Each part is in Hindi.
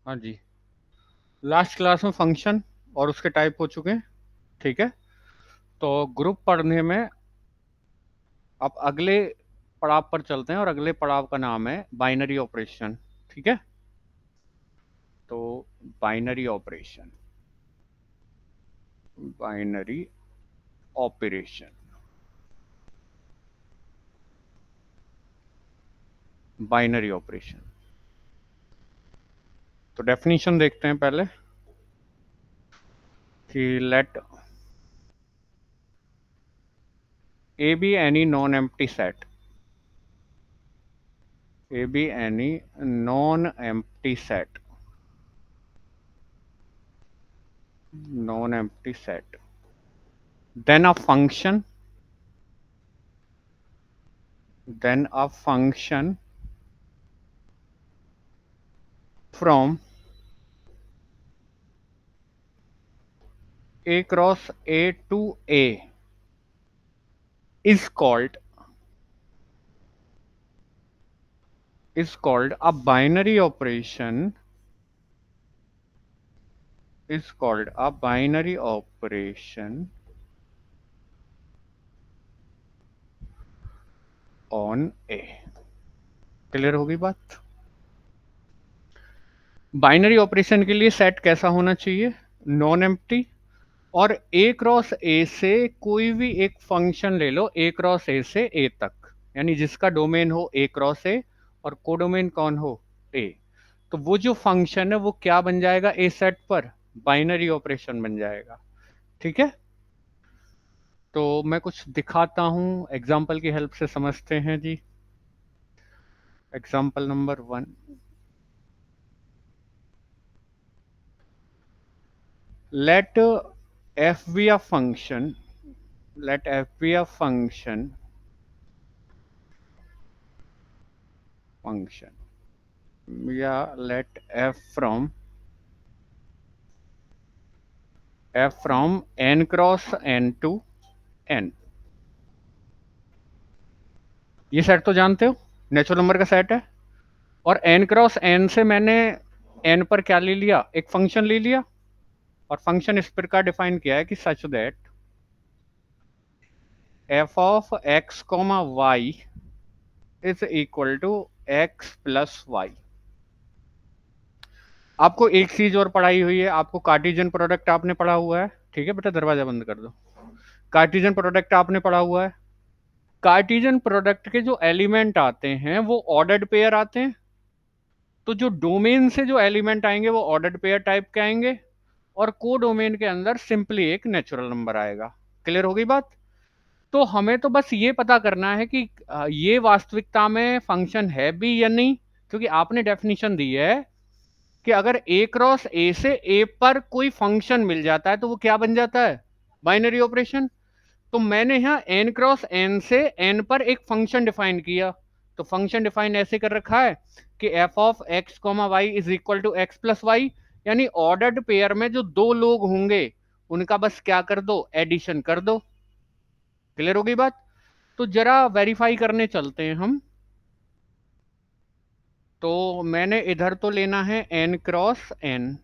हाँ जी, लास्ट क्लास में फंक्शन और उसके टाइप हो चुके हैं। ठीक है, तो ग्रुप पढ़ने में अब अगले पड़ाव पर चलते हैं और अगले पड़ाव का नाम है बाइनरी ऑपरेशन। ठीक है, तो binary operation, binary operation, binary operation. तो डेफिनेशन देखते हैं पहले कि let A B any non empty set, A B any non empty set, non empty set, then a function, then a function from a cross a to a is called a binary operation, is called a binary operation on a। Clear होगी बात? बाइनरी ऑपरेशन के लिए सेट कैसा होना चाहिए? नॉन एम्प्टी, और ए क्रॉस ए से कोई भी एक फंक्शन ले लो, ए क्रॉस ए से ए तक, यानी जिसका डोमेन हो ए क्रॉस ए और कोडोमेन कौन हो? ए। तो वो जो फंक्शन है वो क्या बन जाएगा ए सेट पर? बाइनरी ऑपरेशन बन जाएगा। ठीक है, तो मैं कुछ दिखाता हूं, एग्जाम्पल की हेल्प से समझते हैं जी। Example number 1, let f be a function, let f be a function, या let f from n cross n to n। ये सेट तो जानते हो, नेचुरल नंबर का सेट है। और n क्रॉस n से मैंने n पर क्या ले लिया? एक फंक्शन ले लिया, और फंक्शन इस प्रकार डिफाइन किया है कि such that f of x comma Y is equal to x plus Y. आपको एक चीज और पढ़ाई हुई है, आपको कार्टेशियन प्रोडक्ट आपने पढ़ा हुआ है। ठीक है बेटा, दरवाजा बंद कर दो। कार्टेशियन प्रोडक्ट आपने पढ़ा हुआ है। कार्टेशियन प्रोडक्ट के जो एलिमेंट आते हैं वो ऑर्डर्ड पेयर आते हैं। तो जो डोमेन से जो एलिमेंट आएंगे वो ऑर्डर्ड पेयर टाइप के आएंगे, और को डोमेन के अंदर सिंपली एक नेचुरल नंबर आएगा। क्लियर हो गई बात? तो हमें तो बस ये पता करना है कि ये वास्तविकता में फंक्शन है भी या नहीं, क्योंकि आपने डेफिनेशन दी है कि अगर ए क्रॉस ए से ए पर कोई फंक्शन मिल जाता है तो वो क्या बन जाता है? Binary operation. तो मैंने यहाँ एन क्रॉस एन से एन पर एक फंक्शन डिफाइन किया। तो फंक्शन डिफाइन ऐसे कर रखा है कि F of X comma Y is equal to X plus Y, यानी ऑर्डर्ड पेयर में जो दो लोग होंगे उनका बस क्या कर दो? एडिशन कर दो। क्लियर हो गई बात? तो जरा वेरीफाई करने चलते हैं हम। तो मैंने इधर तो लेना है एन क्रॉस एन,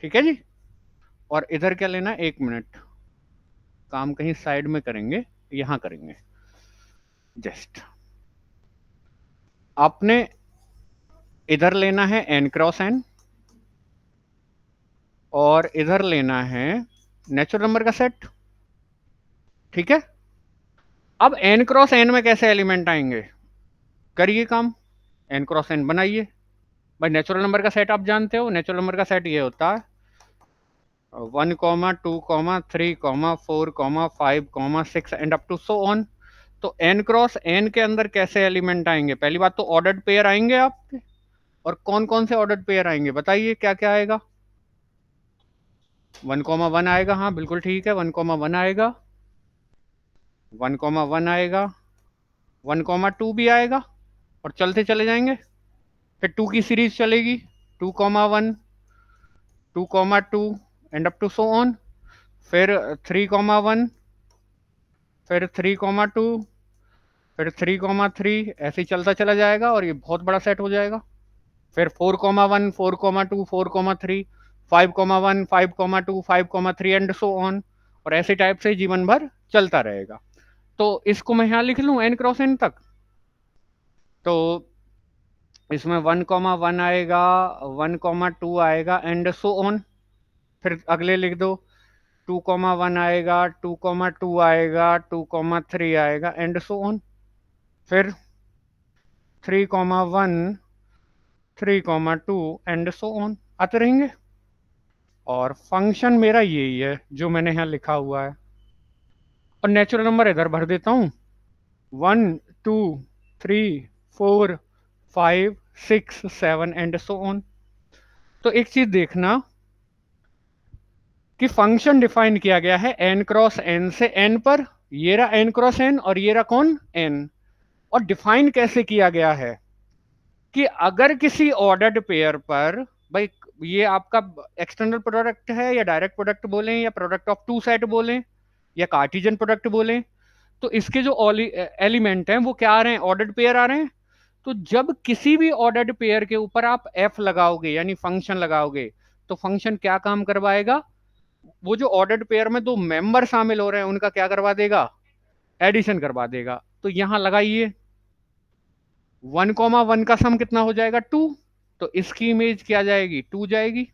ठीक है जी, और इधर क्या लेना है? एक मिनट, काम कहीं साइड में करेंगे, यहां करेंगे जस्ट। आपने इधर लेना है एन क्रॉस एन, और इधर लेना है नेचुरल नंबर का सेट। ठीक है, अब एन क्रॉस एन में कैसे एलिमेंट आएंगे? करिए काम, एन क्रॉस एन बनाइए। भाई नेचुरल नंबर का सेट आप जानते हो, नेचुरल नंबर का सेट ये होता है 1,2,3,4,5,6 and up to so on. तो एन क्रॉस एन के अंदर कैसे एलिमेंट आएंगे? पहली बात तो ऑर्डर्ड पेयर आएंगे आपके, और कौन कौन से ऑर्डर्ड पेयर आएंगे बताइए, क्या क्या आएगा? 1,1 आएगा, हाँ बिल्कुल ठीक है, 1,1 आएगा, 1,1 आएगा, 1,2 भी आएगा, और चलते चले जाएंगे। फिर 2 की सीरीज चलेगी, 2,1, 2,2 and up to so on. फिर 3,1, फिर 3,2, फिर 3,3, ऐसे ही चलता चला जाएगा, और ये बहुत बड़ा सेट हो जाएगा। फिर 4,1, 4,2, 4,3, 5,1, 5,2, 5,3 एंड सो ऑन, और ऐसे टाइप से जीवन भर चलता रहेगा। तो इसको मैं यहाँ लिख लूँ n क्रॉस n तक। तो इसमें 1,1 आएगा, 1,2 आएगा एंड सो ऑन। फिर अगले लिख दो, 2,1 आएगा, 2,2 आएगा, 2,3 आएगा एंड सो ऑन। फिर 3,1, 3,2 एंड सो ऑन आते रहेंगे। और फंक्शन मेरा यही है जो मैंने यहाँ लिखा हुआ है, और नेचुरल नंबर इधर भर देता हूँ, 1, 2, 3, 4, 5, 6, 7 एंड सो ऑन। तो एक चीज देखना कि फंक्शन डिफाइन किया गया है n क्रॉस n से n पर, ये रहा n क्रॉस n और ये रहा कौन n। और डिफाइन कैसे किया गया है कि अगर किसी ऑर्डर्ड पेयर पर, भाई ये आपका एक्सटर्नल प्रोडक्ट है या डायरेक्ट प्रोडक्ट बोलें या प्रोडक्ट ऑफ टू सेट बोलें या कार्टिजन प्रोडक्ट बोलें, तो इसके जो एलिमेंट हैं वो क्या आ रहे हैं, ऑर्डर्ड पेयर आ रहे हैं। तो जब किसी भी ऑर्डर्ड पेयर के ऊपर आप f लगाओगे यानी फंक्शन लगाओगे, तो फंक्शन क्या काम करवाएगा, वो जो ऑर्डर्ड पेयर में दो मेंबर शामिल हो रहे हैं उनका क्या करवा देगा, एडिशन करवा देगा। तो यहां लगाइए 1,1 का सम कितना हो जाएगा 2, तो इसकी इमेज क्या जाएगी 2 जाएगी।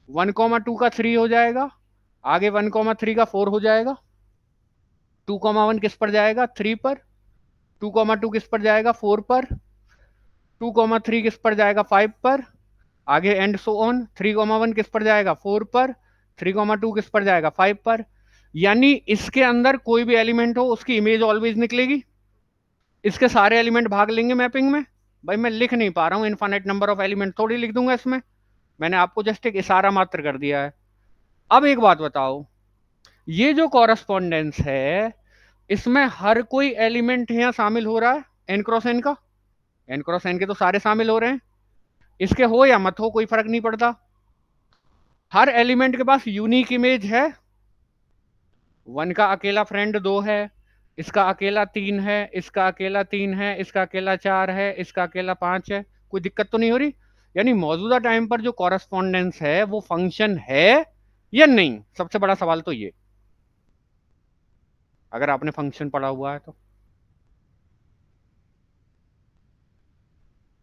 1,2 का 3 हो जाएगा, आगे 1,3 का 4 हो जाएगा। 2,1 किस पर जाएगा 3 पर, 2,2 किस पर जाएगा 4 पर, 2,3 किस पर जाएगा 5 पर, आगे एंड सो ऑन। 3,1 किस पर जाएगा 4 पर, 3,2 किस पर जाएगा 5 पर। यानी इसके अंदर कोई भी एलिमेंट हो उसकी इमेज ऑलवेज निकलेगी। इसके सारे एलिमेंट भाग लेंगे मैपिंग में। भाई मैं लिख नहीं पा रहा हूँ, इनफाइनाइट नंबर ऑफ एलिमेंट थोड़ी लिख दूंगा इसमें, मैंने आपको जस्ट एक इशारा मात्र कर दिया है। अब एक बात बताओ, ये जो कॉरस्पॉन्डेंस है इसमें हर कोई एलिमेंट यहाँ शामिल हो रहा है एन क्रॉस एन का, एन क्रॉस एन के तो सारे शामिल हो रहे हैं, इसके हो या मत हो कोई फर्क नहीं पड़ता। हर एलिमेंट के पास यूनिक इमेज है, 1 का अकेला फ्रेंड 2 है, इसका अकेला 3 है, इसका अकेला 3 है, इसका अकेला 4 है, इसका अकेला 5 है। कोई दिक्कत तो नहीं हो रही। यानी मौजूदा टाइम पर जो कॉरस्पॉन्डेंस है वो फंक्शन है या नहीं, सबसे बड़ा सवाल तो ये, अगर आपने फंक्शन पढ़ा हुआ है तो।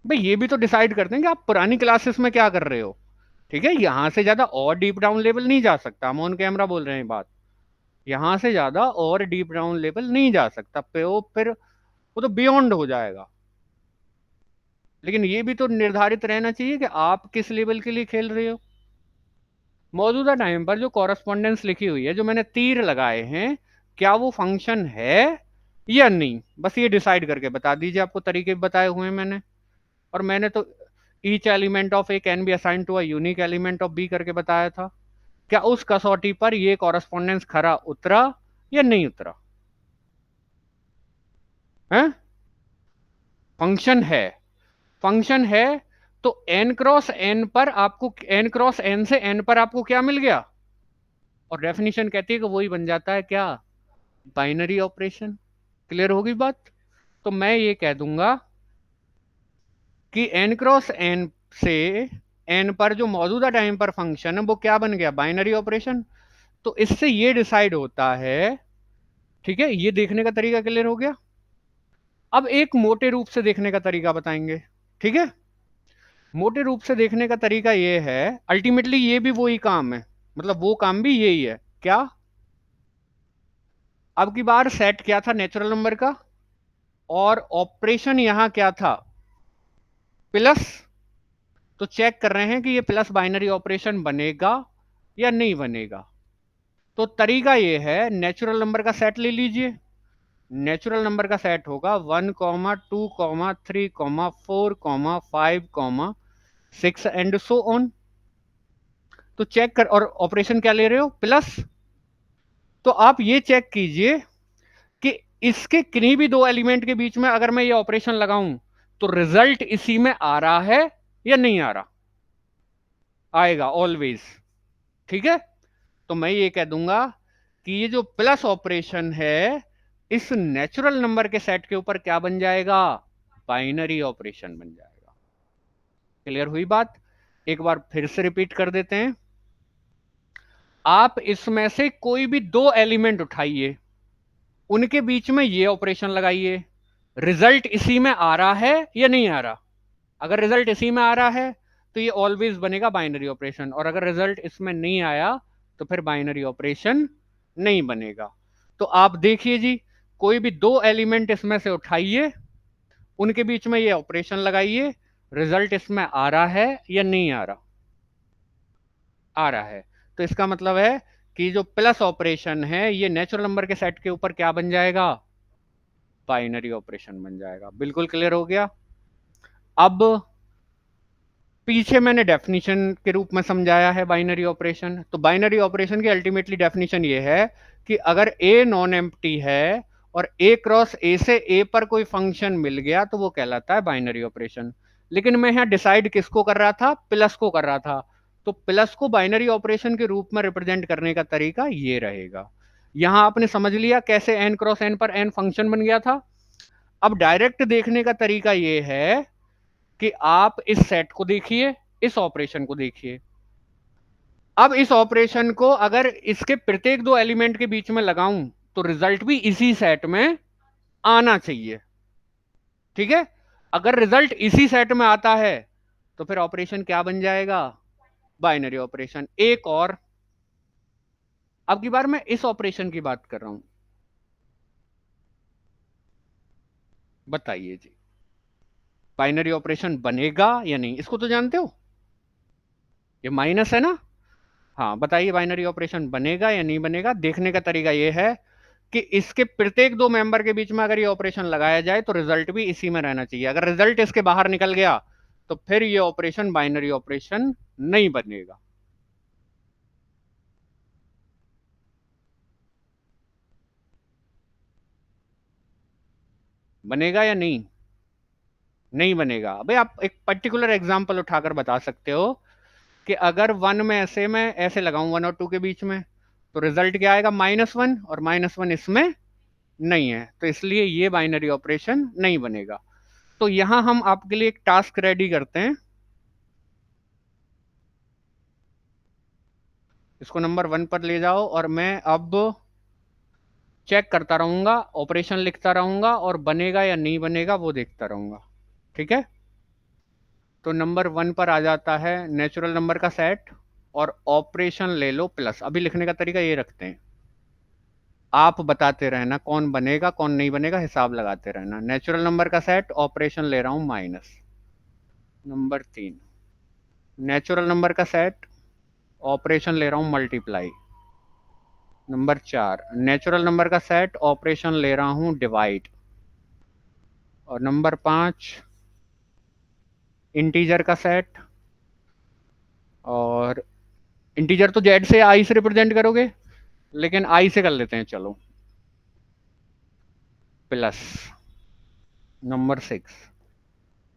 भाई ये भी तो डिसाइड करते हैं कि आप पुरानी क्लासेस में क्या कर रहे हो। ठीक है, यहां से ज्यादा और डीप डाउन लेवल नहीं जा सकता, हम ऑन कैमरा बोल रहे हैं बात, यहां से ज्यादा और डीप डाउन लेवल नहीं जा सकता पे वो, फिर वो तो बियॉन्ड हो जाएगा। लेकिन ये भी तो निर्धारित रहना चाहिए कि आप किस लेवल के लिए खेल रहे हो। मौजूदा टाइम पर जो कॉरस्पॉन्डेंस लिखी हुई है, जो मैंने तीर लगाए हैं, क्या वो फंक्शन है या नहीं, बस ये डिसाइड करके बता दीजिए। आपको तरीके बताए हुए हैं मैंने, और मैंने तो each element of A can be assign to a unique element of B करके बताया था। क्या उस कसौटी पर ये कॉरस्पॉन्डेंस खरा उतरा या नहीं उतरा है। फंक्शन है, फंक्शन है, तो n क्रॉस n पर आपको, n क्रॉस n से n पर आपको क्या मिल गया, और डेफिनेशन कहती है कि वही बन जाता है क्या, बाइनरी ऑपरेशन। क्लियर होगी बात। तो मैं ये कह दूंगा कि n क्रॉस n से n पर जो मौजूदा टाइम पर फंक्शन है वो क्या बन गया, बाइनरी ऑपरेशन। तो इससे ये डिसाइड होता है, ठीक है, ये देखने का तरीका क्लियर हो गया। अब एक मोटे रूप से देखने का तरीका बताएंगे, ठीक है। मोटे रूप से देखने का तरीका ये है, अल्टीमेटली ये भी वही काम है, मतलब वो काम भी यही है क्या। अब की बार सेट क्या था नेचुरल नंबर का, और ऑपरेशन यहां क्या था, प्लस। तो चेक कर रहे हैं कि ये प्लस बाइनरी ऑपरेशन बनेगा या नहीं बनेगा। तो तरीका ये है, नेचुरल नंबर का सेट ले लीजिए। नेचुरल नंबर का सेट होगा 1,2,3,4,5,6 एंड सो ऑन। तो चेक कर, और ऑपरेशन क्या ले रहे हो, प्लस। तो आप ये चेक कीजिए कि इसके किन्हीं भी दो एलिमेंट के बीच में अगर मैं ये ऑपरेशन लगाऊं तो रिजल्ट इसी में आ रहा है या नहीं आ रहा, आएगा ऑलवेज। ठीक है, तो मैं ये कह दूंगा कि ये जो प्लस ऑपरेशन है इस नेचुरल नंबर के सेट के ऊपर क्या बन जाएगा, बाइनरी ऑपरेशन बन जाएगा। क्लियर हुई बात? एक बार फिर से रिपीट कर देते हैं। आप इसमें से कोई भी दो एलिमेंट उठाइए, उनके बीच में ये ऑपरेशन लगाइए, रिजल्ट इसी में आ रहा है या नहीं आ रहा? अगर रिजल्ट इसी में आ रहा है तो ये ऑलवेज बनेगा बाइनरी ऑपरेशन, और अगर रिजल्ट इसमें नहीं आया तो फिर बाइनरी ऑपरेशन नहीं बनेगा। तो आप देखिए जी, कोई भी दो एलिमेंट इसमें से उठाइए, उनके बीच में ये ऑपरेशन लगाइए, रिजल्ट इसमें आ रहा है या नहीं आ रहा? आ रहा है। तो इसका मतलब है कि जो प्लस ऑपरेशन है ये नेचुरल नंबर के सेट के ऊपर क्या बन जाएगा? बाइनरी ऑपरेशन बन जाएगा। बिल्कुल क्लियर हो गया? अब पीछे मैंने डेफिनेशन के रूप में समझाया है बाइनरी ऑपरेशन। तो बाइनरी ऑपरेशन की अल्टीमेटली डेफिनेशन ये है कि अगर ए नॉन एम्प्टी है और ए क्रॉस ए से ए पर कोई फंक्शन मिल गया तो वो कहलाता है बाइनरी ऑपरेशन। लेकिन मैं यहाँ डिसाइड किसको कर रहा था? प्लस को कर रहा था। तो प्लस को बाइनरी ऑपरेशन के रूप में रिप्रेजेंट करने का तरीका ये रहेगा। यहां आपने समझ लिया कैसे एन क्रॉस एन पर एन फंक्शन बन गया था। अब डायरेक्ट देखने का तरीका ये है कि आप इस सेट को देखिए, इस ऑपरेशन को देखिए। अब इस ऑपरेशन को अगर इसके प्रत्येक दो एलिमेंट के बीच में लगाऊं तो रिजल्ट भी इसी सेट में आना चाहिए। ठीक है? अगर रिजल्ट इसी सेट में आता है तो फिर ऑपरेशन क्या बन जाएगा? Binary operation. एक और, अब की बार मैं इस ऑपरेशन की बात कर रहा हूं। बताइए जी, बाइनरी ऑपरेशन बनेगा या नहीं? इसको तो जानते हो, ये माइनस है ना? हाँ, बताइए बाइनरी ऑपरेशन बनेगा या नहीं बनेगा? देखने का तरीका ये है कि इसके प्रत्येक दो मेंबर के बीच में अगर ये ऑपरेशन लगाया जाए तो रिजल्ट भी इसी में रहना चाहिए। अगर रिजल्ट इसके बाहर निकल गया तो फिर ये ऑपरेशन बाइनरी ऑपरेशन नहीं बनेगा। बनेगा या नहीं? नहीं बनेगा। भाई आप एक पर्टिकुलर एग्जांपल उठाकर बता सकते हो कि अगर वन में ऐसे लगाऊं, वन और टू के बीच में, तो रिजल्ट क्या आएगा? -1, और -1 इसमें नहीं है, तो इसलिए ये बाइनरी ऑपरेशन नहीं बनेगा। तो यहां हम आपके लिए एक टास्क रेडी करते हैं। इसको नंबर 1 पर ले जाओ और मैं अब चेक करता रहूंगा, ऑपरेशन लिखता रहूंगा, और बनेगा या नहीं बनेगा वो देखता रहूंगा। ठीक है? तो नंबर 1 पर आ जाता है नेचुरल नंबर का सेट, और ऑपरेशन ले लो प्लस। अभी लिखने का तरीका ये रखते हैं, आप बताते रहना कौन बनेगा कौन नहीं बनेगा, हिसाब लगाते रहना। नेचुरल नंबर का सेट, ऑपरेशन ले रहा हूं माइनस। नंबर 3, नेचुरल नंबर का सेट, ऑपरेशन ले रहा हूं मल्टीप्लाई। नंबर 4, नेचुरल नंबर का सेट, ऑपरेशन ले रहा हूं डिवाइड। और नंबर 5, इंटीजर का सेट, और इंटीजर तो जेड से आई से रिप्रेजेंट करोगे, लेकिन आई से कर लेते हैं चलो, plus. Number 6,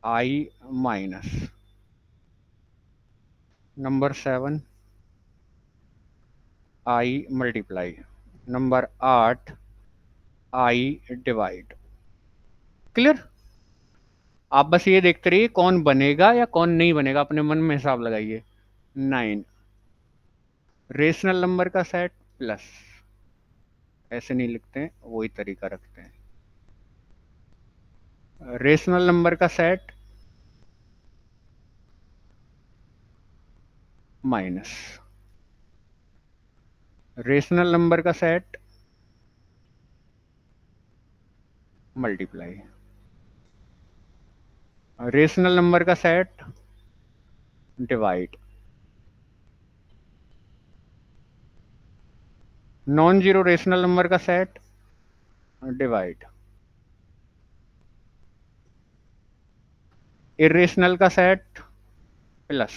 I minus. Number 7, I multiply. Number 8, I divide. Clear? आप बस ये देखते रहिए कौन बनेगा या कौन नहीं बनेगा, अपने मन में हिसाब लगाइए। 9, रेशनल नंबर का सेट प्लस, ऐसे नहीं लिखते हैं, वही तरीका रखते हैं। रेशनल नंबर का सेट माइनस, रेशनल नंबर का सेट मल्टीप्लाई, रेशनल नंबर का set divide, non zero rational number का सेट डिवाइड, इरेशनल का सेट प्लस,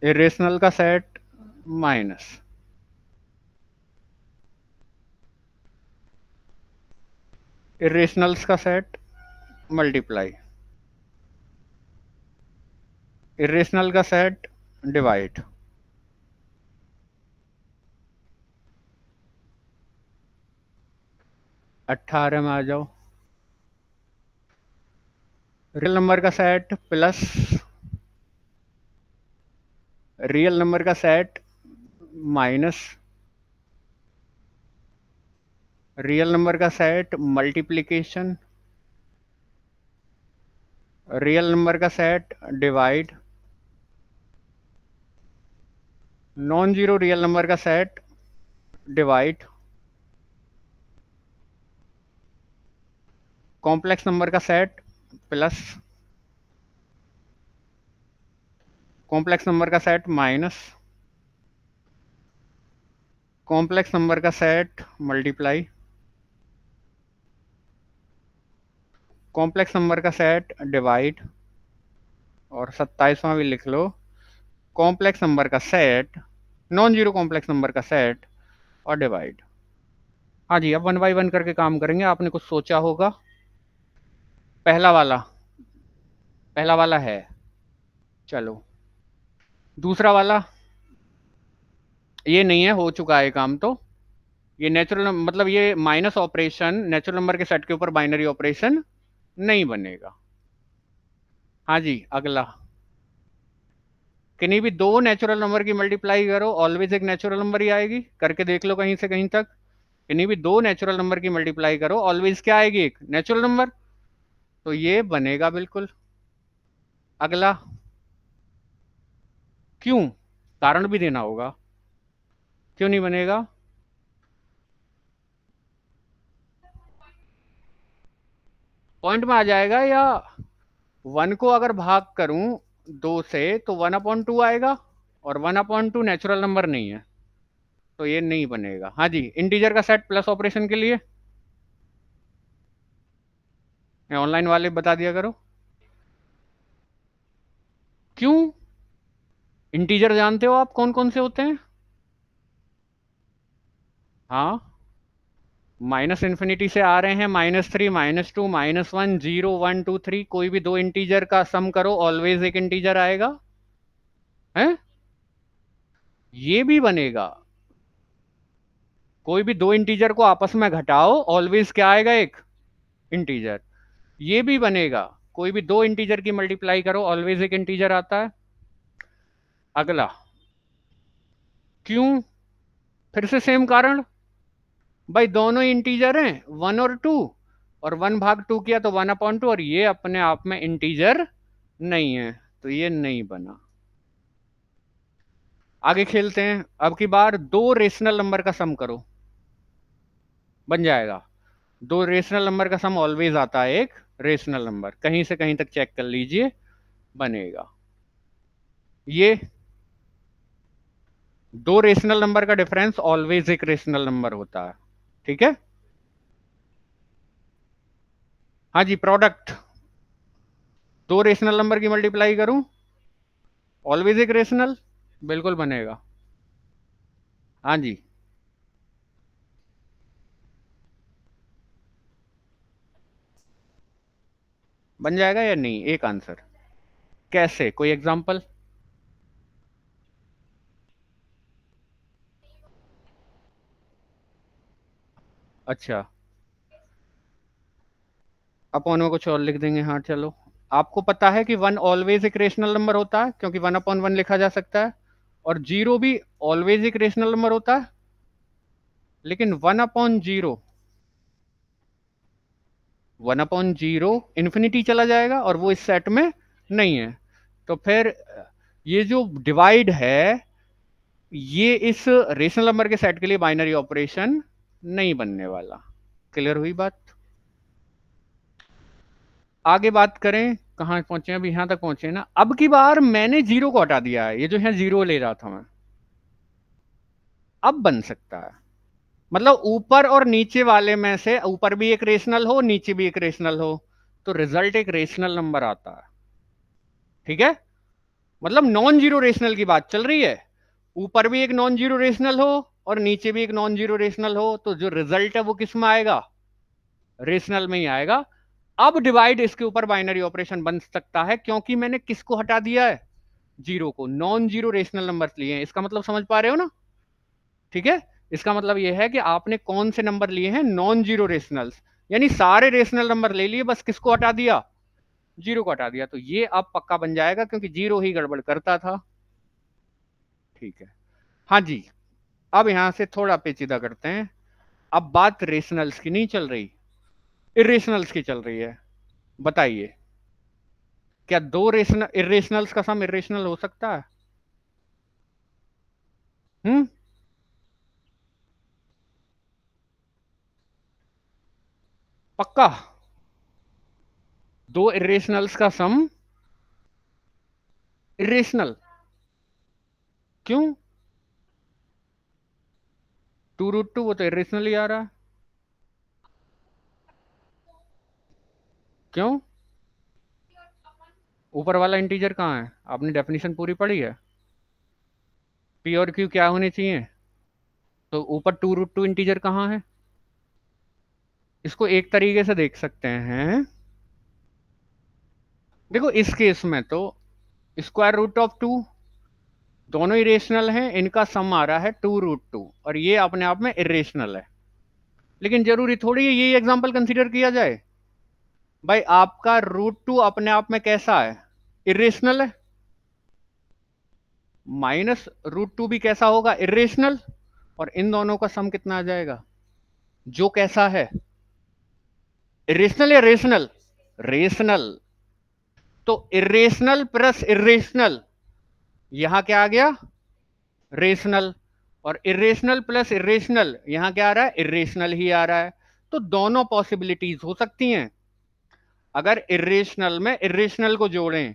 इरेशनल का सेट माइनस, इरेशनल्स का सेट मल्टीप्लाई, इरेशनल का सेट डिवाइड। 18 में आ जाओ। रियल नंबर का सेट प्लस रियल नंबर का सेट माइनस रियल नंबर का सेट मल्टीप्लिकेशन रियल नंबर का set divide non zero real number का सेट डिवाइड कॉम्प्लेक्स नंबर का सेट प्लस कॉम्प्लेक्स नंबर का सेट माइनस कॉम्प्लेक्स नंबर का सेट मल्टीप्लाई कॉम्प्लेक्स नंबर का सेट डिवाइड और 27वां भी लिख लो, कॉम्प्लेक्स नंबर का set non zero complex number का सेट और डिवाइड। हाँ जी, अब वन बाय वन करके काम करेंगे। आपने कुछ सोचा होगा। पहला वाला है, चलो। दूसरा वाला ये नहीं है, हो चुका है काम। तो ये नेचुरल मतलब ये माइनस ऑपरेशन नेचुरल नंबर के सेट के ऊपर बाइनरी ऑपरेशन नहीं बनेगा। हाँ जी, अगला। किन्हीं भी दो नेचुरल नंबर की मल्टीप्लाई करो, ऑलवेज एक नेचुरल नंबर ही आएगी। करके देख लो कहीं से कहीं तक। किन्हीं भी दो नेचुरल नंबर की मल्टीप्लाई करो, ऑलवेज क्या आएगी? एक नेचुरल नंबर। तो ये बनेगा बिल्कुल। अगला। क्यों? कारण भी देना होगा, क्यों नहीं बनेगा। पॉइंट में आ जाएगा, या वन को अगर भाग करूं दो से तो 1/2 आएगा, और 1/2 नेचुरल नंबर नहीं है, तो ये नहीं बनेगा। हाँ जी, इंटीजर का सेट प्लस ऑपरेशन के लिए ऑनलाइन वाले बता दिया करो। क्यों? इंटीजर जानते हो आप कौन कौन से होते हैं? हाँ, माइनस इन्फिनिटी से आ रहे हैं, -3 -2 -1 0 1 2 3। कोई भी दो इंटीजर का सम करो, ऑलवेज एक इंटीजर आएगा। है, ये भी बनेगा। कोई भी दो इंटीजर को आपस में घटाओ, ऑलवेज क्या आएगा? एक इंटीजर। ये भी बनेगा। कोई भी दो इंटीजर की मल्टीप्लाई करो, ऑलवेज एक इंटीजर आता है। अगला। क्यों? फिर से सेम कारण। भाई दोनों इंटीजर हैं, 1 और 2, और 1/2 किया तो 1/2, और ये अपने आप में इंटीजर नहीं है, तो ये नहीं बना। आगे खेलते हैं। अब की बार दो रेशनल नंबर का सम करो, बन जाएगा। दो रेशनल नंबर का सम ऑलवेज आता है एक रेशनल नंबर, कहीं से कहीं तक चेक कर लीजिए, बनेगा। ये दो रेशनल नंबर का डिफरेंस ऑलवेज एक रेशनल नंबर होता है। ठीक है। हाँ जी, प्रोडक्ट। दो रेशनल नंबर की मल्टीप्लाई करूं, ऑलवेज एक रेशनल, बिल्कुल बनेगा। हाँ जी, बन जाएगा या नहीं? एक आंसर। कैसे? कोई एग्जांपल? अच्छा, अपन में कुछ और लिख देंगे। हाँ चलो। आपको पता है कि वन ऑलवेज एक रेशनल नंबर होता है, क्योंकि 1/1 लिखा जा सकता है, और जीरो भी ऑलवेज एक रेशनल नंबर होता है। लेकिन 1/0, 1/0 इन्फिनिटी चला जाएगा, और वो इस सेट में नहीं है। तो फिर ये जो डिवाइड है, ये इस रेशनल नंबर के सेट के लिए बाइनरी ऑपरेशन नहीं बनने वाला। क्लियर हुई बात? आगे बात करें, कहाँ पहुंचे? अभी यहां तक पहुंचे ना। अब की बार मैंने जीरो को हटा दिया है, ये जो है जीरो ले रहा था मैं, अब बन सकता है। मतलब ऊपर और नीचे वाले में से ऊपर भी एक रेशनल हो, नीचे भी एक रेशनल हो, तो रिजल्ट एक रेशनल नंबर आता है। ठीक है। मतलब नॉन जीरो रेशनल की बात चल रही है। ऊपर भी एक नॉन जीरो रेशनल हो और नीचे भी एक नॉन जीरो रेशनल हो, तो जो रिजल्ट है वो किस में आएगा? रेशनल में ही आएगा। अब डिवाइड इसके ऊपर बाइनरी ऑपरेशन बन सकता है, क्योंकि मैंने किसको हटा दिया है? जीरो को। नॉन जीरो रेशनल नंबर लिए हैं, इसका मतलब समझ पा रहे हो ना? ठीक है। इसका मतलब यह है कि आपने कौन से नंबर लिए हैं? Non zero rationals. यानी सारे रेशनल नंबर ले लिए, बस किसको हटा दिया? जीरो को हटा दिया, तो ये अब पक्का बन जाएगा क्योंकि जीरो ही गड़बड़ करता था। ठीक है, हाँ जी। अब यहां से थोड़ा पेचीदा करते हैं। अब बात रेशनल्स की नहीं चल रही, इरेशनल्स की चल रही है। बताइए, क्या दो रेशनल इरेशनल्स का सम इरेशनल हो सकता है? हम्म, पक्का? दो इरेशनल्स का सम इरेशनल? क्यों? 2√2 वो तो इरेशनल ही आ रहा है। क्यों? ऊपर वाला इंटीजर कहाँ है? आपने डेफिनेशन पूरी पढ़ी है? पी और क्यू क्या होने चाहिए? तो ऊपर 2√2 इंटीजर कहाँ है? इसको एक तरीके से देख सकते हैं। देखो इस केस में तो √2 दोनों इरेशनल हैं, इनका सम आ रहा है 2√2 और ये अपने आप में इरेशनल है। लेकिन जरूरी थोड़ी है यही एग्जांपल कंसीडर किया जाए। भाई आपका √2 अपने आप में कैसा है? इरेशनल है। -√2 भी कैसा होगा? इरेशनल। और इन दोनों का सम कितना आ जाएगा? जो कैसा है? इरेशनल या रेशनल? रेशनल। तो इरेशनल प्लस इरेशनल, यहां क्या आ गया? रेशनल। और इरेशनल प्लस इरेशनल, यहां क्या आ रहा है? इरेशनल ही आ रहा है। तो दोनों पॉसिबिलिटीज हो सकती हैं। अगर इरेशनल में इरेशनल को जोड़ें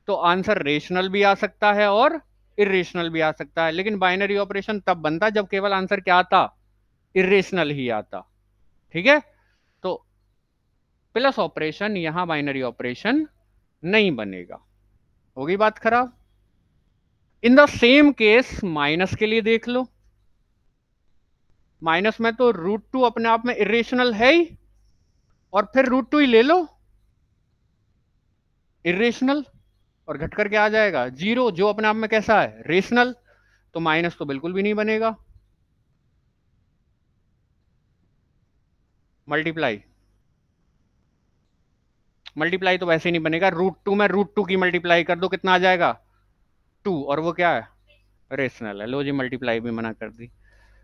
तो आंसर रेशनल भी आ सकता है और इरेशनल भी आ सकता है, लेकिन बाइनरी ऑपरेशन तब बनता जब केवल आंसर क्या आता? इरेशनल ही आता। ठीक है, तो प्लस ऑपरेशन यहां बाइनरी ऑपरेशन नहीं बनेगा। होगी बात खराब। In the same case minus के लिए देख लो। माइनस में तो √2 अपने आप में इरेशनल है ही, और फिर √2 ही ले लो, इरेशनल। और घट करके आ जाएगा जीरो, जो अपने आप में कैसा है? रेशनल। तो माइनस तो बिल्कुल भी नहीं बनेगा। मल्टीप्लाई, मल्टीप्लाई तो वैसे ही नहीं बनेगा। √2 में √2 की मल्टीप्लाई कर दो, कितना आ जाएगा? 2, और वो क्या है? रेशनल है। लो जी, मल्टीप्लाई भी मना कर दी।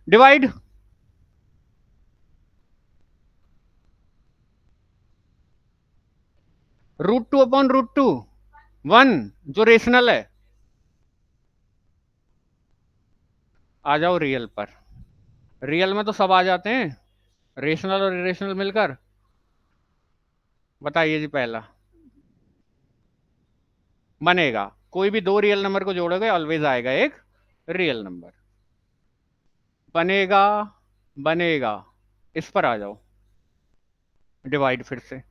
डिवाइड, √2 अपॉन √2, 1, जो रेशनल है। आ जाओ रियल पर। रियल में तो सब आ जाते हैं, रेशनल और इरेशनल मिलकर। बताइए जी, पहला बनेगा। कोई भी दो रियल नंबर को जोड़ोगे ऑलवेज आएगा एक रियल नंबर। बनेगा, बनेगा। इस पर आ जाओ, डिवाइड फिर से।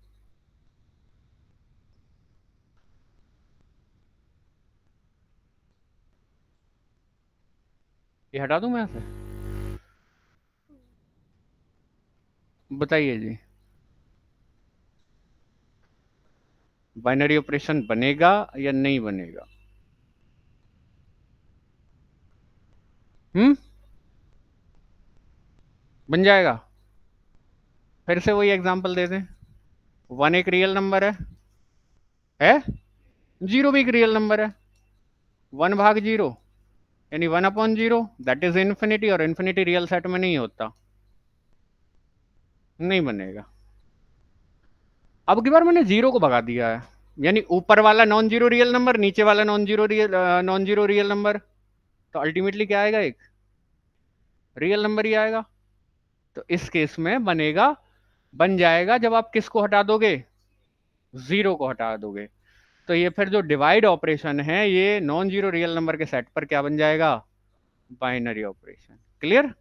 ये हटा दूं मैं से? बताइए जी, बाइनरी ऑपरेशन बनेगा या नहीं बनेगा? हम्म, बन जाएगा। फिर से वही एग्जांपल दे दें। 1 एक रियल नंबर है? जीरो भी एक रियल नंबर है। 1/0 यानी 1/0, दैट इज इन्फिनिटी, और इन्फिनिटी रियल सेट में नहीं होता। नहीं बनेगा। अब की बार मैंने जीरो को भगा दिया है, यानी ऊपर वाला नॉन जीरो रियल नंबर, नीचे वाला नॉन जीरो रियल नंबर, तो अल्टीमेटली क्या आएगा? एक रियल नंबर ही आएगा। तो इस केस में बनेगा, बन जाएगा जब आप किसको हटा दोगे? जीरो को हटा दोगे। तो ये फिर जो डिवाइड ऑपरेशन है ये नॉन जीरो रियल नंबर के सेट पर क्या बन जाएगा? Binary operation. क्लियर?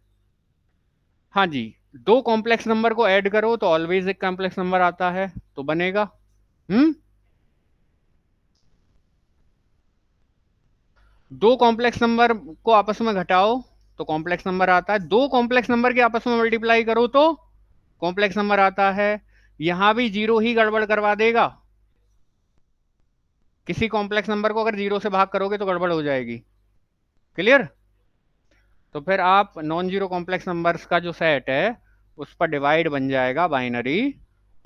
हाँ जी। दो कॉम्प्लेक्स नंबर को ऐड करो तो ऑलवेज एक कॉम्प्लेक्स नंबर आता है, तो बनेगा। हम्म, दो कॉम्प्लेक्स नंबर को आपस में घटाओ तो कॉम्प्लेक्स नंबर आता है। दो कॉम्प्लेक्स नंबर के आपस में मल्टीप्लाई करो तो कॉम्प्लेक्स नंबर आता है। यहां भी जीरो ही गड़बड़ करवा देगा। किसी कॉम्प्लेक्स नंबर को अगर जीरो से भाग करोगे तो गड़बड़ हो जाएगी। क्लियर? तो फिर आप नॉन जीरो कॉम्प्लेक्स नंबर्स का जो सेट है उस पर डिवाइड बन जाएगा बाइनरी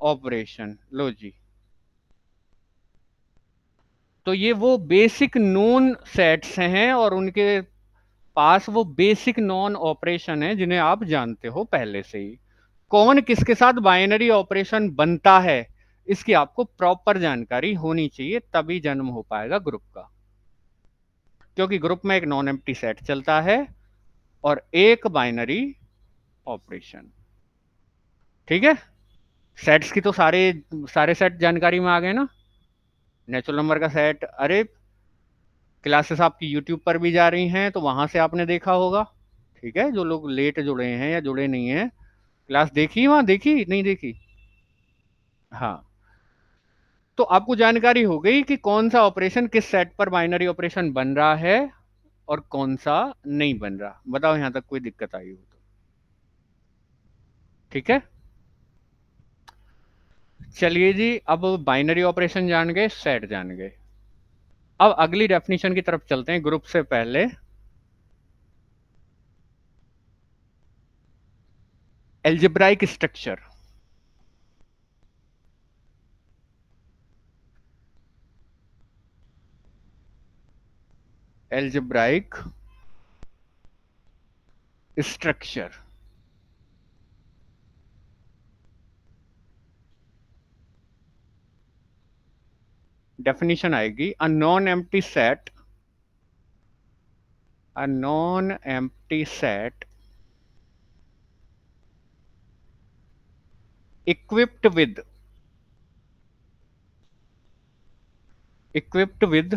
ऑपरेशन। लो जी, तो ये वो बेसिक नोन सेट्स हैं और उनके पास वो बेसिक नॉन ऑपरेशन है जिन्हें आप जानते हो पहले से ही। कौन किसके साथ बाइनरी ऑपरेशन बनता है, इसकी आपको प्रॉपर जानकारी होनी चाहिए, तभी जन्म हो पाएगा ग्रुप का। क्योंकि ग्रुप में एक नॉन एम्प्टी सेट चलता है और एक बाइनरी ऑपरेशन। ठीक है, सेट्स की तो सारे सारे सेट जानकारी में आ गए ना। नेचुरल नंबर का सेट, अरे क्लासेस आपकी यूट्यूब पर भी जा रही हैं तो वहां से आपने देखा होगा। ठीक है, जो लोग लेट जुड़े हैं या जुड़े नहीं हैं, क्लास देखी, वहां देखी नहीं देखी? हाँ, तो आपको जानकारी हो गई कि कौन सा ऑपरेशन किस सेट पर बाइनरी ऑपरेशन बन रहा है और कौन सा नहीं बन रहा। बताओ यहां तक कोई दिक्कत आई हो तो? ठीक है, चलिए जी, अब बाइनरी ऑपरेशन जान गए, सेट जान गए। अब अगली डेफिनेशन की तरफ चलते हैं। ग्रुप से पहले algebraic structure. Algebraic structure definition आएगी, a non empty set, a non empty set equipped with equipped with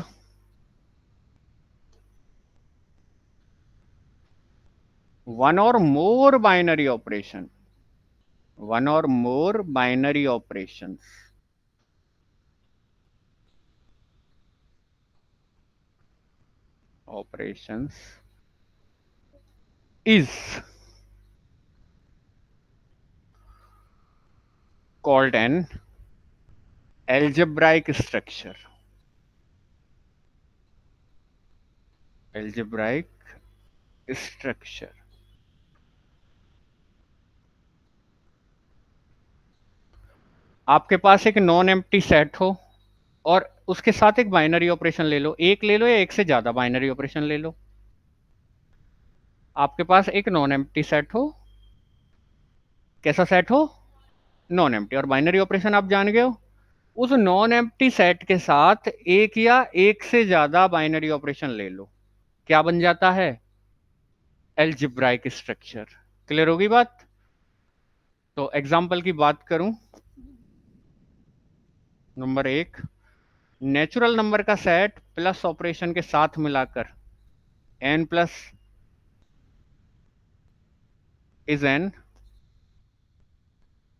one or more binary operation, one or more binary operations, operations is called an algebraic structure. Algebraic structure। आपके पास एक नॉन एम्प्टी सेट हो और उसके साथ एक बाइनरी ऑपरेशन ले लो, एक ले लो या एक से ज्यादा बाइनरी ऑपरेशन ले लो। आपके पास एक नॉन एम्प्टी सेट हो, कैसा सेट हो? नॉन एम्प्टी, और बाइनरी ऑपरेशन आप जान गए हो। उस नॉन एम्प्टी सेट के साथ एक या एक से ज्यादा बाइनरी ऑपरेशन ले लो, क्या बन जाता है? एल्जिब्राइक स्ट्रक्चर। क्लियर होगी बात? तो एग्जांपल की बात करूं, नंबर एक, नेचुरल नंबर का सेट प्लस ऑपरेशन के साथ मिलाकर N plus is an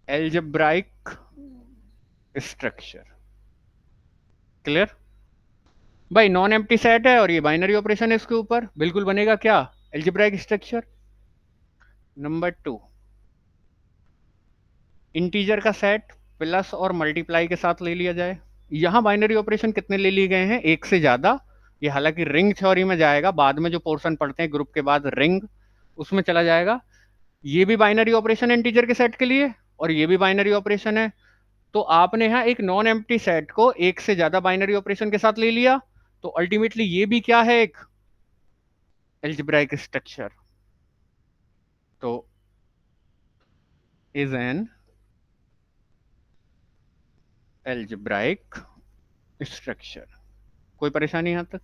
algebraic structure. Clear? भाई नॉन एम्प्टी सेट है और ये बाइनरी ऑपरेशन है इसके ऊपर, बिल्कुल बनेगा क्या? एल्जिब्राइक स्ट्रक्चर। नंबर टू, इंटीजर का सेट प्लस और मल्टीप्लाई के साथ ले लिया जाए। यहां बाइनरी ऑपरेशन कितने ले लिए गए हैं? एक से ज्यादा। ये हालांकि रिंग थ्योरी में जाएगा, बाद में जो पोर्शन पढ़ते हैं ग्रुप के बाद रिंग, उसमें चला जाएगा। ये भी बाइनरी ऑपरेशन है इंटीजर के सेट के लिए और ये भी बाइनरी ऑपरेशन है। तो आपने यहां एक नॉन एम्प्टी सेट को एक से ज्यादा बाइनरी ऑपरेशन के साथ ले लिया, तो अल्टीमेटली ये भी क्या है? एक एल्जेब्राइक स्ट्रक्चर। तो इज एन एल्जेब्राइक स्ट्रक्चर। कोई परेशानी यहां तक?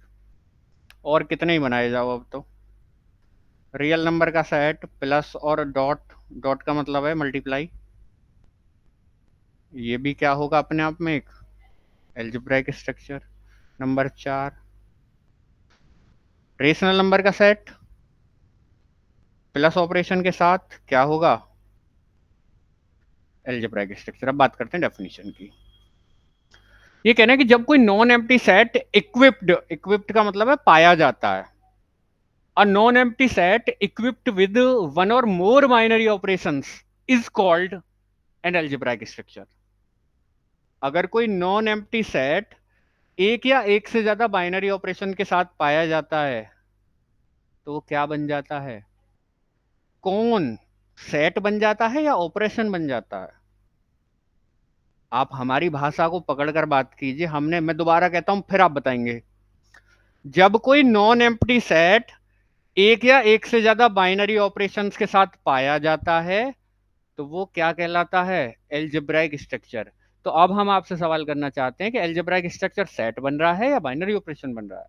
और कितने ही बनाए जाओ अब तो। रियल नंबर का सेट प्लस और डॉट, डॉट का मतलब है मल्टीप्लाई, ये भी क्या होगा अपने आप में? एक एल्जेब्राइक स्ट्रक्चर। नंबर चार, रेशनल नंबर का सेट प्लस ऑपरेशन के साथ क्या होगा? Algebraic structure. अब बात करते हैं डेफिनेशन की। ये कहना है कि जब कोई non empty set equipped, equipped का मतलब है पाया जाता है, a non empty set equipped with one और more binary operations is called an algebraic structure. अगर कोई नॉन एम्प्टी सेट एक या एक से ज्यादा बाइनरी ऑपरेशन के साथ पाया जाता है तो वो क्या बन जाता है? कौन? सेट बन जाता है या ऑपरेशन बन जाता है? आप हमारी भाषा को पकड़कर बात कीजिए। मैं दोबारा कहता हूं, फिर आप बताएंगे। जब कोई नॉन एम्प्टी सेट एक या एक से ज्यादा बाइनरी ऑपरेशंस के साथ पाया जाता है तो वो क्या कहलाता है? Algebraic structure. तो अब हम आपसे सवाल करना चाहते हैं कि एल्जेब्राइक स्ट्रक्चर सेट बन रहा है या बाइनरी ऑपरेशन बन रहा है?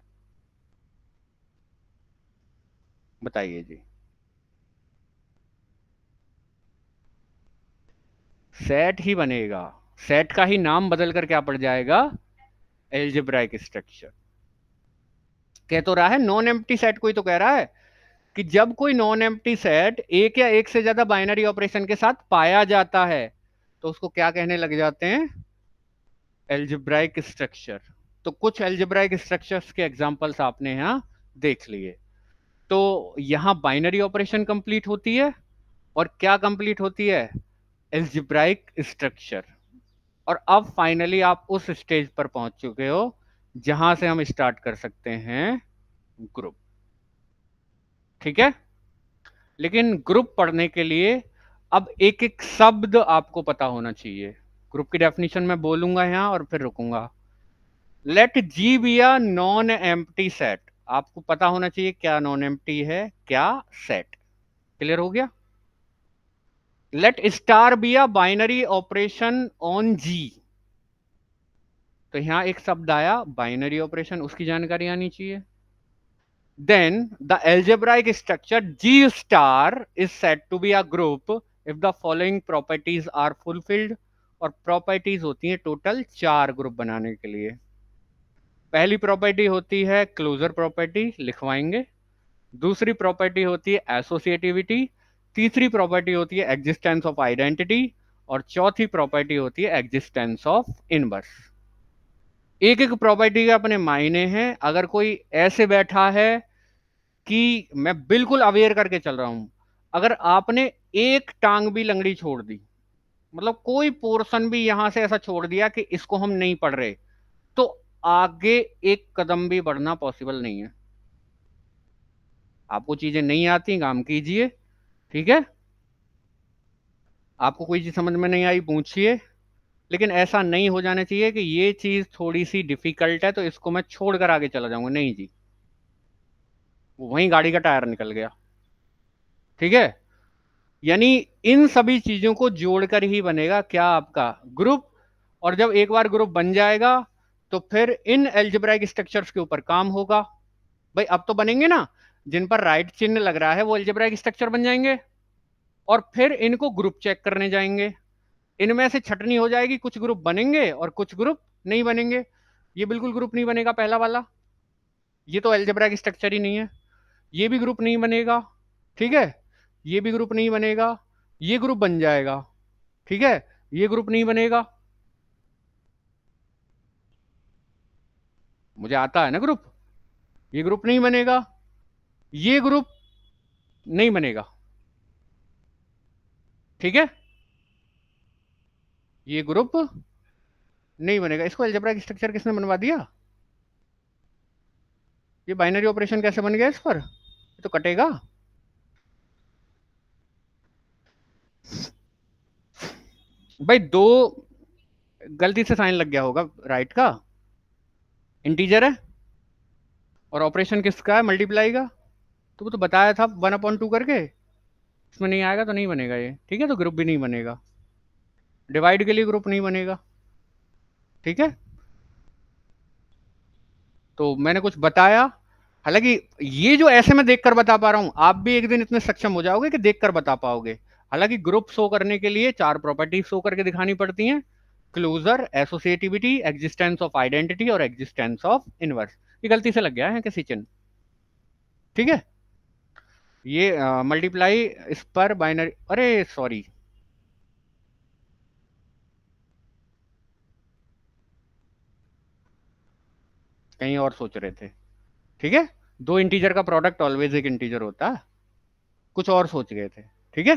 बताइए जी। सेट ही बनेगा। सेट का ही नाम बदल कर क्या पड़ जाएगा? Algebraic structure. कह तो रहा है नॉन एम्प्टी सेट, कोई तो कह रहा है कि जब कोई नॉन एम्प्टी सेट एक या एक से ज्यादा बाइनरी ऑपरेशन के साथ पाया जाता है तो उसको क्या कहने लग जाते हैं? Algebraic structure. तो कुछ एल्जेब्राइक स्ट्रक्चर्स के एग्जांपल्स आपने यहां देख लिए। तो यहां बाइनरी ऑपरेशन कंप्लीट होती है और क्या कंप्लीट होती है? Algebraic structure. और अब फाइनली आप उस स्टेज पर पहुंच चुके हो जहां से हम स्टार्ट कर सकते हैं ग्रुप। ठीक है। लेकिन ग्रुप पढ़ने के लिए अब एक एक शब्द आपको पता होना चाहिए। ग्रुप की डेफिनेशन मैं बोलूंगा यहां और फिर रुकूंगा। Let G be a non empty set. आपको पता होना चाहिए क्या नॉन एम्प्टी है, क्या सेट। क्लियर हो गया? Let star be a binary operation on G. तो यहां एक शब्द आया बाइनरी ऑपरेशन, उसकी जानकारी आनी चाहिए। Then the algebraic structure G star is said to be a group if the following properties are fulfilled। और प्रॉपर्टीज होती हैं टोटल 4 ग्रुप बनाने के लिए। पहली प्रॉपर्टी होती है क्लोजर प्रॉपर्टी, लिखवाएंगे। दूसरी प्रॉपर्टी होती है एसोसिएटिविटी। तीसरी प्रॉपर्टी होती है एग्जिस्टेंस ऑफ आइडेंटिटी। और चौथी प्रॉपर्टी होती है एग्जिस्टेंस ऑफ इनवर्स। एक एक प्रॉपर्टी के अपने मायने हैं। अगर कोई ऐसे बैठा है कि मैं बिल्कुल अवेयर करके चल रहा हूं, अगर आपने एक टांग भी लंगड़ी छोड़ दी, मतलब कोई पोर्शन भी यहां से ऐसा छोड़ दिया कि इसको हम नहीं पढ़ रहे, तो आगे एक कदम भी बढ़ना पॉसिबल नहीं है। आपको चीजें नहीं आती, काम कीजिए। ठीक है। आपको कोई चीज समझ में नहीं आई, पूछिए। लेकिन ऐसा नहीं हो जाना चाहिए कि ये चीज थोड़ी सी डिफिकल्ट है तो इसको मैं छोड़कर आगे चला जाऊंगा। नहीं जी, वहीं गाड़ी का टायर निकल गया। ठीक है। यानी इन सभी चीजों को जोड़कर ही बनेगा क्या? आपका ग्रुप। और जब एक बार ग्रुप बन जाएगा तो फिर इन एल्जेब्राइक स्ट्रक्चर्स के ऊपर काम होगा। भाई अब तो बनेंगे ना, जिन पर राइट चिन्ह लग रहा है वो एल्जेब्राइक स्ट्रक्चर बन जाएंगे। और फिर इनको ग्रुप चेक करने जाएंगे। इनमें से छटनी हो जाएगी, कुछ ग्रुप बनेंगे और कुछ ग्रुप नहीं बनेंगे। ये बिल्कुल ग्रुप नहीं बनेगा पहला वाला, ये तो एल्जेब्राइक स्ट्रक्चर ही नहीं है। ये भी ग्रुप नहीं बनेगा। ठीक है। ये भी ग्रुप नहीं बनेगा। ये ग्रुप बन जाएगा। ठीक है। ये ग्रुप नहीं बनेगा। मुझे आता है ना ग्रुप। ये ग्रुप नहीं बनेगा। ये ग्रुप नहीं बनेगा। ठीक है। ये ग्रुप नहीं बनेगा। इसको अलजेब्राइक स्ट्रक्चर किसने बनवा दिया? ये बाइनरी ऑपरेशन कैसे बन गया इस पर? ये तो कटेगा। भाई दो गलती से साइन लग गया होगा राइट का। इंटीजर है और ऑपरेशन किसका है? मल्टीप्लाई का। तो वो तो बताया था 1/2 करके। इसमें नहीं आएगा तो नहीं बनेगा ये। ठीक है। तो ग्रुप भी नहीं बनेगा। डिवाइड के लिए ग्रुप नहीं बनेगा। ठीक है। तो मैंने कुछ बताया। हालांकि ये जो ऐसे मैं देखकर बता पा रहा हूं, आप भी एक दिन इतने सक्षम हो जाओगे कि देखकर बता पाओगे। हालांकि ग्रुप शो करने के लिए 4 प्रॉपर्टी शो करके दिखानी पड़ती हैं। Closure, associativity, existence of identity और एग्जिस्टेंस ऑफ इनवर्स। ये गलती से लग गया है किसी चिन्ह। ठीक है। ये मल्टीप्लाई इस पर बाइनरी, अरे सॉरी, कहीं और सोच रहे थे। ठीक है। दो इंटीजर का प्रोडक्ट ऑलवेज एक इंटीजर होता है। कुछ और सोच गए थे। ठीक है।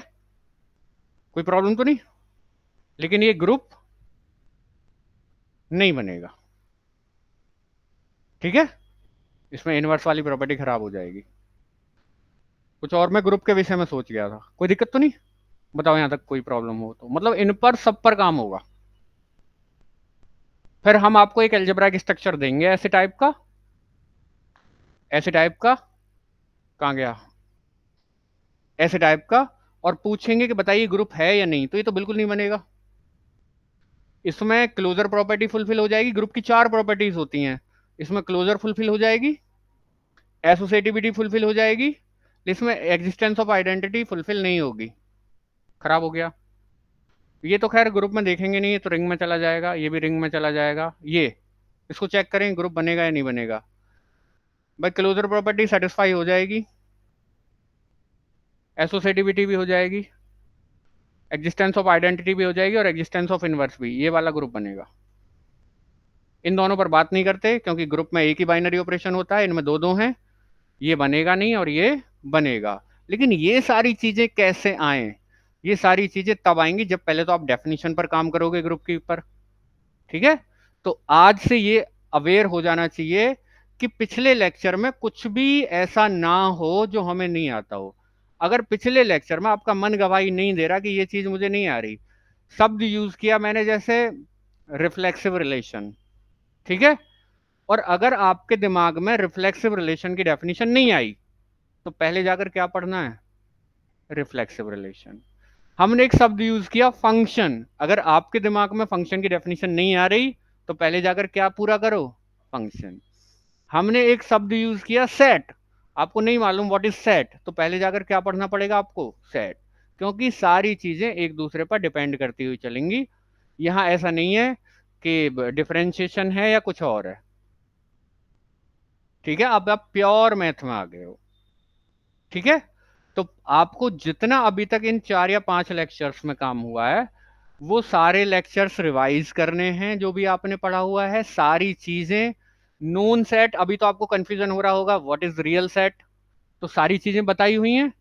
कोई प्रॉब्लम तो नहीं। लेकिन ये ग्रुप नहीं बनेगा। ठीक है। इसमें इनवर्स वाली प्रॉपर्टी खराब हो जाएगी। कुछ और मैं ग्रुप के विषय में सोच गया था। कोई दिक्कत तो नहीं? बताओ यहां तक कोई प्रॉब्लम हो तो, मतलब इन पर सब पर काम होगा। फिर हम आपको एक अलजेब्राइक स्ट्रक्चर देंगे ऐसे टाइप का, ऐसे टाइप का, कहाँ गया, ऐसे टाइप का, और पूछेंगे कि बताइए ग्रुप है या नहीं, तो ये तो बिल्कुल नहीं बनेगा। इसमें क्लोजर प्रॉपर्टी फुलफिल हो जाएगी, ग्रुप की 4 प्रॉपर्टीज होती हैं, इसमें क्लोजर फुलफिल हो जाएगी, एसोसिएटिविटी फुलफिल हो जाएगी, इसमें एग्जिस्टेंस ऑफ आइडेंटिटी फुलफिल नहीं होगी। खराब हो गया। ये तो खैर ग्रुप में देखेंगे नहीं, ये तो रिंग में चला जाएगा, ये भी रिंग में चला जाएगा। ये इसको चेक करें ग्रुप बनेगा या नहीं बनेगा। भाई क्लोजर प्रॉपर्टी सेटिस्फाई हो जाएगी, एसोसिएटिविटी भी हो जाएगी, एग्जिस्टेंस ऑफ आइडेंटिटी भी हो जाएगी, और एग्जिस्टेंस ऑफ इनवर्स भी, ये वाला ग्रुप बनेगा। इन दोनों पर बात नहीं करते क्योंकि ग्रुप में एक ही बाइनरी ऑपरेशन होता है, इनमें दो दो हैं, ये बनेगा नहीं और ये बनेगा। लेकिन ये सारी चीजें कैसे आए, ये सारी चीजें तब आएंगी जब पहले तो आप डेफिनेशन पर काम करोगे ग्रुप के ऊपर, ठीक है। तो आज से ये अवेयर हो जाना चाहिए कि पिछले लेक्चर में कुछ भी ऐसा ना हो जो हमें नहीं आता हो। अगर पिछले लेक्चर में आपका मन गवाही नहीं दे रहा कि ये चीज मुझे नहीं आ रही, शब्द यूज किया मैंने जैसे रिफ्लेक्सिव रिलेशन, ठीक है, और अगर आपके दिमाग में रिफ्लेक्सिव रिलेशन की डेफिनेशन नहीं आई, तो पहले जाकर क्या पढ़ना है, रिफ्लेक्सिव रिलेशन। हमने एक शब्द यूज किया फंक्शन, अगर आपके दिमाग में फंक्शन की डेफिनेशन नहीं आ रही, तो पहले जाकर क्या पूरा करो, फंक्शन। हमने एक शब्द यूज किया सेट, आपको नहीं मालूम व्हाट इज सेट, तो पहले जाकर क्या पढ़ना पड़ेगा आपको, सेट। क्योंकि सारी चीजें एक दूसरे पर डिपेंड करती हुई चलेंगी, यहां ऐसा नहीं है कि डिफरेंशिएशन है या कुछ और है, ठीक है। अब आप प्योर मैथ में आ गए हो, ठीक है। तो आपको जितना अभी तक इन 4 या 5 लेक्चर्स में काम हुआ है, वो सारे लेक्चर्स रिवाइज करने हैं, जो भी आपने पढ़ा हुआ है सारी चीजें। नोन सेट, अभी तो आपको कंफ्यूजन हो रहा होगा व्हाट इज रियल सेट, तो सारी चीजें बताई हुई हैं,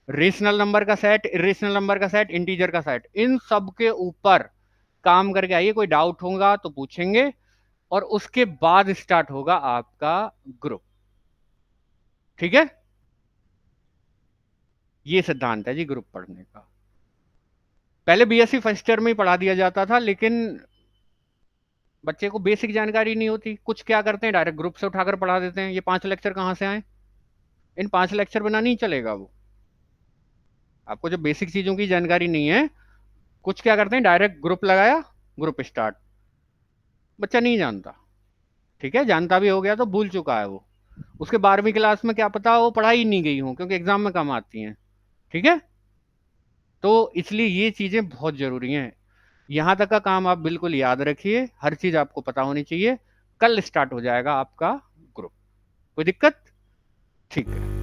रेशनल नंबर का सेट, इरेशनल नंबर का सेट, इंटीजर का सेट, इन सब के ऊपर काम करके आइए। कोई डाउट होगा तो पूछेंगे, और उसके बाद स्टार्ट होगा आपका ग्रुप, ठीक है। ये सिद्धांत है जी ग्रुप पढ़ने का। पहले बीएससी फर्स्ट ईयर में ही पढ़ा दिया जाता था, लेकिन बच्चे को बेसिक जानकारी नहीं होती, कुछ क्या करते हैं डायरेक्ट ग्रुप से उठाकर पढ़ा देते हैं। ये 5 लेक्चर कहाँ से आए, इन 5 लेक्चर बिना नहीं चलेगा वो। आपको जब बेसिक चीजों की जानकारी नहीं है, कुछ क्या करते हैं डायरेक्ट ग्रुप लगाया, ग्रुप स्टार्ट, बच्चा नहीं जानता, ठीक है। जानता भी हो गया तो भूल चुका है वो, उसके 12वीं क्लास में क्या पता वो पढ़ाई नहीं गई हो, क्योंकि एग्जाम में कम आती हैं, ठीक है। तो इसलिए ये चीजें बहुत जरूरी हैं। यहां तक का काम आप बिल्कुल याद रखिए, हर चीज आपको पता होनी चाहिए। कल स्टार्ट हो जाएगा आपका ग्रुप, कोई दिक्कत, ठीक है।